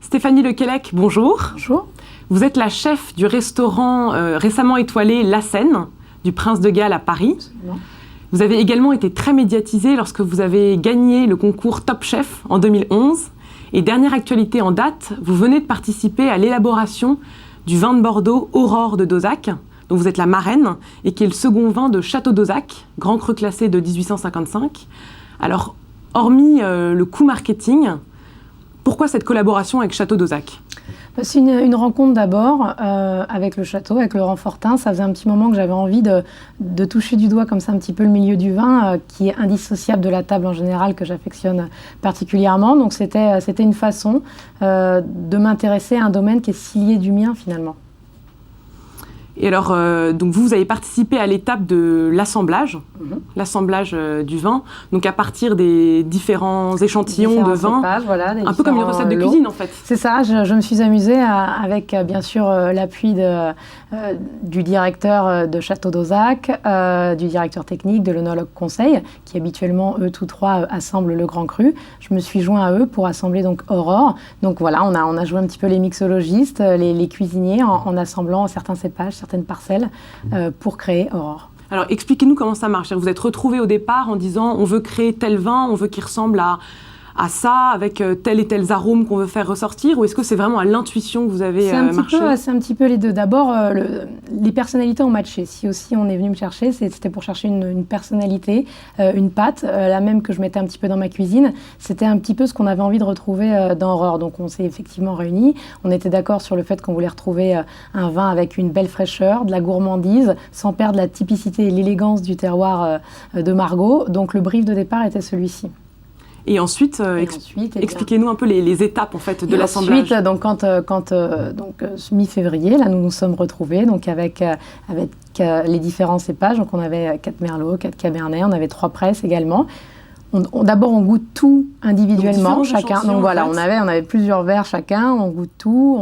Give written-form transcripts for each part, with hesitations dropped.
Stéphanie Lequelec, bonjour. Bonjour. Vous êtes la chef du restaurant récemment étoilé La Seine, du Prince de Galles à Paris. Absolument. Vous avez également été très médiatisée lorsque vous avez gagné le concours Top Chef en 2011. Et dernière actualité en date, vous venez de participer à l'élaboration du vin de Bordeaux Aurore de Dozac, dont vous êtes la marraine, et qui est le second vin de Château d'Ozac, grand cru classé de 1855. Alors, hormis le coût marketing, pourquoi cette collaboration avec Château d'Ozac ? C'est une rencontre d'abord avec le château, avec Laurent Fortin. Ça faisait un petit moment que j'avais envie de toucher du doigt comme ça un petit peu le milieu du vin, qui est indissociable de la table en général, que j'affectionne particulièrement. Donc c'était une façon de m'intéresser à un domaine qui est si lié du mien finalement. Et alors, donc vous avez participé à l'étape de l'assemblage, l'assemblage du vin, donc à partir des différents échantillons de vin, cépages, voilà, un peu comme les recettes de cuisine en fait. C'est ça, je me suis amusée avec bien sûr l'appui du directeur de Château d'Ozac, du directeur technique, de l'œnologue conseil, qui habituellement, eux tous trois, assemblent le grand cru. Je me suis joint à eux pour assembler donc Aurore. Donc voilà, on a joué un petit peu les mixologistes, les cuisiniers, en assemblant certains cépages, certaines parcelles pour créer Aurore. Alors expliquez-nous comment ça marche. Vous êtes retrouvés au départ en disant on veut créer tel vin, on veut qu'il ressemble à ça, avec tel et tels arômes qu'on veut faire ressortir, ou est-ce que c'est vraiment à l'intuition que vous avez marché ? C'est un petit peu les deux. D'abord, les personnalités ont matché. Si aussi on est venu me chercher, c'était pour chercher une personnalité, une patte, la même que je mettais un petit peu dans ma cuisine. C'était un petit peu ce qu'on avait envie de retrouver dans Aurore. Donc on s'est effectivement réunis. On était d'accord sur le fait qu'on voulait retrouver un vin avec une belle fraîcheur, de la gourmandise, sans perdre la typicité et l'élégance du terroir de Margaux. Donc le brief de départ était celui-ci. Et ensuite, expliquez-nous un peu les étapes en fait de l'assemblage. Ensuite, donc mi-février, là nous nous sommes retrouvés donc avec les différents cépages. Donc on avait 4 merlots, 4 cabernets, on avait 3 presses également. D'abord on goûte tout individuellement chacun. Donc voilà, on avait plusieurs verres chacun, on goûte tout,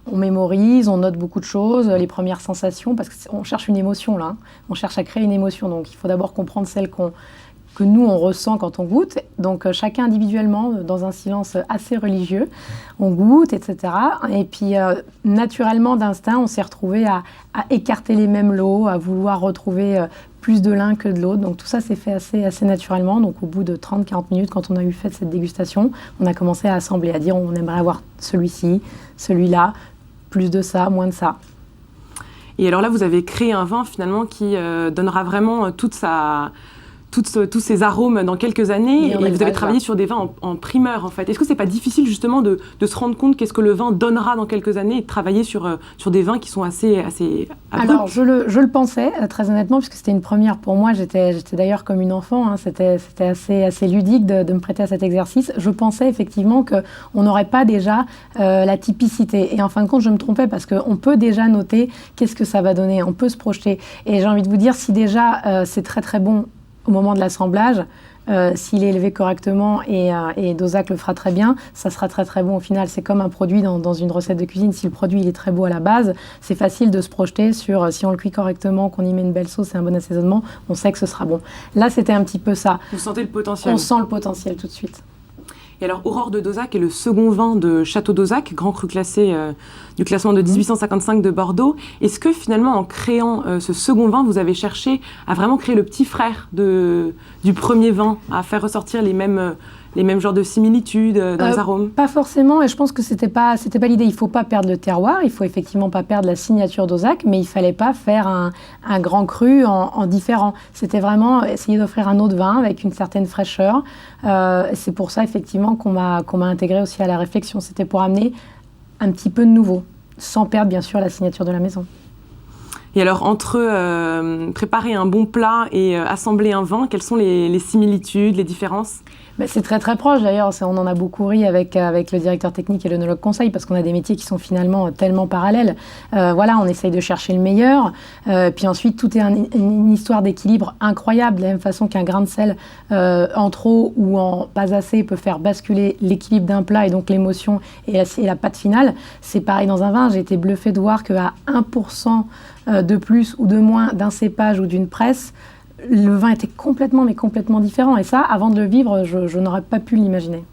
on mémorise, on note beaucoup de choses, les premières sensations, parce qu'on cherche une émotion là. On cherche à créer une émotion, donc il faut d'abord comprendre celle que nous, on ressent quand on goûte. Donc, chacun individuellement, dans un silence assez religieux, on goûte, etc. Et puis, naturellement, d'instinct, on s'est retrouvés à écarter les mêmes lots, à vouloir retrouver plus de l'un que de l'autre. Donc, tout ça s'est fait assez naturellement. Donc, au bout de 30-40 minutes, quand on a eu fait cette dégustation, on a commencé à assembler, à dire on aimerait avoir celui-ci, celui-là, plus de ça, moins de ça. Et alors là, vous avez créé un vin, finalement, qui donnera vraiment tous ces arômes dans quelques années, et vous avez travaillé sur des vins en primeur en fait. Est-ce que c'est pas difficile justement de se rendre compte qu'est-ce que le vin donnera dans quelques années et de travailler sur des vins qui sont assez abrupts ? Alors je le pensais très honnêtement, puisque c'était une première pour moi. J'étais d'ailleurs comme une enfant, hein. C'était assez ludique de me prêter à cet exercice. Je pensais effectivement qu'on n'aurait pas déjà la typicité, et en fin de compte je me trompais, parce qu'on peut déjà noter qu'est-ce que ça va donner, on peut se projeter. Et j'ai envie de vous dire, si déjà c'est très très bon au moment de l'assemblage, s'il est élevé correctement, et Dozac le fera très bien, ça sera très très bon au final. C'est comme un produit dans une recette de cuisine. Si le produit il est très beau à la base, c'est facile de se projeter sur, si on le cuit correctement, qu'on y met une belle sauce et un bon assaisonnement, on sait que ce sera bon. Là, c'était un petit peu ça. Vous sentez le potentiel ? On sent le potentiel tout de suite. Et alors, Aurore de Dozac est le second vin de Château d'Ozac, grand cru classé du classement de 1855 de Bordeaux. Est-ce que finalement, en créant ce second vin, vous avez cherché à vraiment créer le petit frère du premier vin, à faire ressortir les mêmes genres de similitudes dans les arômes ? Pas forcément, et je pense que c'était pas l'idée. Il faut pas perdre le terroir, il faut effectivement pas perdre la signature d'Ozac, mais il fallait pas faire un grand cru en différent. C'était vraiment essayer d'offrir un autre vin avec une certaine fraîcheur. C'est pour ça effectivement qu'on m'a intégré aussi à la réflexion. C'était pour amener un petit peu de nouveau, sans perdre bien sûr la signature de la maison. Et alors, entre préparer un bon plat et assembler un vin, quelles sont les similitudes, les différences ? C'est très très proche d'ailleurs, on en a beaucoup ri avec le directeur technique et l'œnologue conseil, parce qu'on a des métiers qui sont finalement tellement parallèles. Voilà, on essaye de chercher le meilleur, puis ensuite tout est une histoire d'équilibre incroyable, de la même façon qu'un grain de sel en trop ou en pas assez peut faire basculer l'équilibre d'un plat et donc l'émotion et la pâte finale. C'est pareil dans un vin. J'ai été bluffée de voir qu'à 1% de plus ou de moins d'un cépage ou d'une presse, le vin était complètement différent. Et ça, avant de le vivre, je n'aurais pas pu l'imaginer.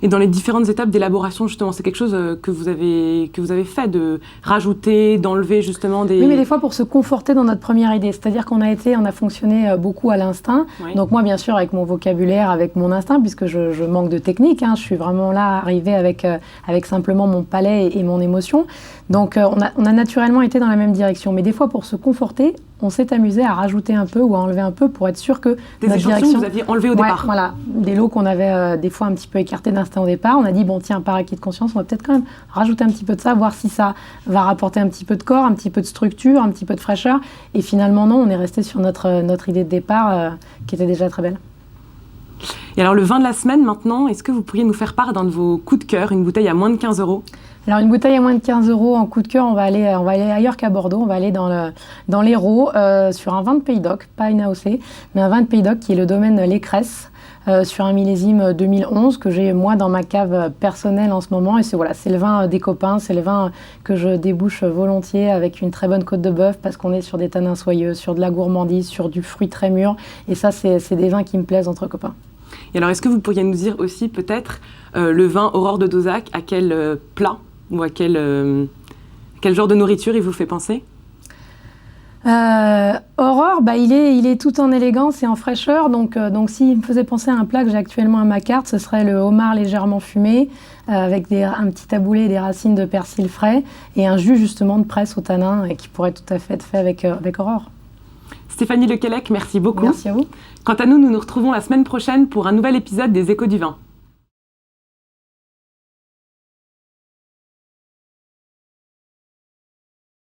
Et dans les différentes étapes d'élaboration, justement, c'est quelque chose que vous avez fait, de rajouter, d'enlever justement des... Oui, mais des fois pour se conforter dans notre première idée. C'est-à-dire qu'on a fonctionné beaucoup à l'instinct. Oui. Donc moi, bien sûr, avec mon vocabulaire, avec mon instinct, puisque je manque de technique, hein, je suis vraiment là arrivée avec simplement mon palais et mon émotion. Donc on a naturellement été dans la même direction. Mais des fois, pour se conforter, on s'est amusé à rajouter un peu ou à enlever un peu pour être sûr que notre direction... que vous aviez enlevé au départ. Voilà, des lots qu'on avait des fois un petit peu écartés d'instinct au départ. On a dit, bon tiens, par acquis de conscience, on va peut-être quand même rajouter un petit peu de ça, voir si ça va rapporter un petit peu de corps, un petit peu de structure, un petit peu de fraîcheur. Et finalement, non, on est resté sur notre idée de départ qui était déjà très belle. Et alors, le vin de la semaine maintenant, est-ce que vous pourriez nous faire part d'un de vos coups de cœur, une bouteille à moins de 15 €? Alors, une bouteille à moins de 15 € en coup de cœur, on va aller ailleurs qu'à Bordeaux. On va aller dans l'Hérault sur un vin de Pays d'Oc, pas une AOC, mais un vin de Pays d'Oc qui est le domaine L'Écresse, sur un millésime 2011 que j'ai moi dans ma cave personnelle en ce moment. Et c'est le vin des copains, c'est le vin que je débouche volontiers avec une très bonne côte de bœuf parce qu'on est sur des tanins soyeux, sur de la gourmandise, sur du fruit très mûr. Et ça, c'est des vins qui me plaisent entre copains. Et alors, est-ce que vous pourriez nous dire aussi peut-être le vin Aurore de Dozac, à quel plat ou à quel genre de nourriture il vous fait penser? Aurore, il est tout en élégance et en fraîcheur. Donc s'il me faisait penser à un plat que j'ai actuellement à ma carte, ce serait le homard légèrement fumé avec un petit taboulé et des racines de persil frais et un jus justement de presse au tanin et qui pourrait tout à fait être fait avec Aurore. Stéphanie Lequelec, merci beaucoup. Merci à vous. Quant à nous, nous nous retrouvons la semaine prochaine pour un nouvel épisode des Échos du vin.